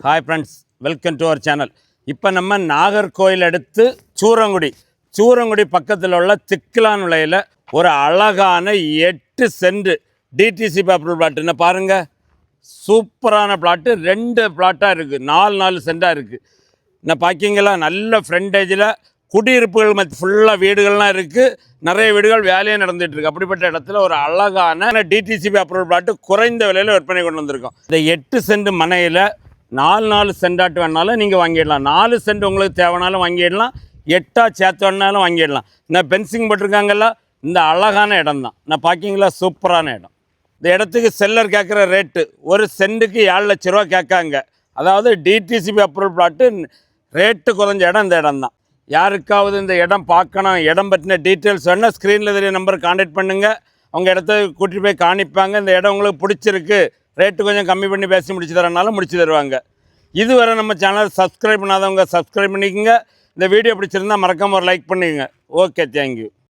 Hi friends, welcome to our channel. இப்போ நம்ம நாகர்கோயில் அடுத்து சூரங்குடி பக்கத்தில் உள்ள திக்லான் விலையில் ஒரு அழகான 8 சென்ட் டிடிசி பேப்பர் பிளாட்டுன்னு பாருங்கள். சூப்பரான பிளாட்டு, 2 பிளாட்டாக இருக்குது, 4 சென்டாக இருக்குது. என்ன பார்க்கிங்களா, நல்ல ஃப்ரண்டேஜில் குடியிருப்புகள் ஃபுல்லாக வீடுகள்லாம் இருக்குது. நிறைய வீடுகள் வேலையே நடந்துகிட்ருக்கு. அப்படிப்பட்ட இடத்துல ஒரு அழகான டிடிசிபி அப்ரூவல் பிளாட்டு குறைந்த விலையில் விற்பனை கொண்டு வந்திருக்கோம். இந்த 8 சென்ட் மனையில் 4 சென்டாட்டு வேணாலும் நீங்கள் வாங்கிடலாம். 4 சென்ட் உங்களுக்கு தேவைனாலும் வாங்கிடலாம், 8 சேர்த்து வேணாலும் வாங்கிடலாம். நான் பென்சிங் போட்டிருக்காங்கல்ல, இந்த அழகான இடம் தான். நான் பார்க்கிங்களா, சூப்பரான இடம். இந்த இடத்துக்கு செல்லர் கேட்குற ரேட்டு ஒரு சென்ட்டுக்கு 7 லட்ச ரூபா கேட்காங்க. அதாவது டிடிசிபி அப்ரூவல் பிளாட்டு ரேட்டு குறைஞ்ச இடம் இந்த இடம் தான். யாருக்காவது இந்த இடம் பார்க்கணும், இடம் பற்றின டீட்டெயில்ஸ் வேணால் ஸ்க்ரீனில் தெரிய நம்பர் கான்டாக்ட் பண்ணுங்கள். அவங்க இடத்த கூட்டிகிட்டு போய் காணிப்பாங்க. இந்த இடம் உங்களுக்கு பிடிச்சிருக்கு, ரேட்டு கொஞ்சம் கம்மி பண்ணி பேசி முடிச்சு தரனாலும் முடிச்சு தருவாங்க. இதுவரை நம்ம சேனல் சப்ஸ்கிரைப் பண்ணாதவங்க சப்ஸ்கிரைப் பண்ணிக்கோங்க. இந்த வீடியோ பிடிச்சிருந்தால் மறக்காமல் ஒரு லைக் பண்ணுங்க. Okay, thank you.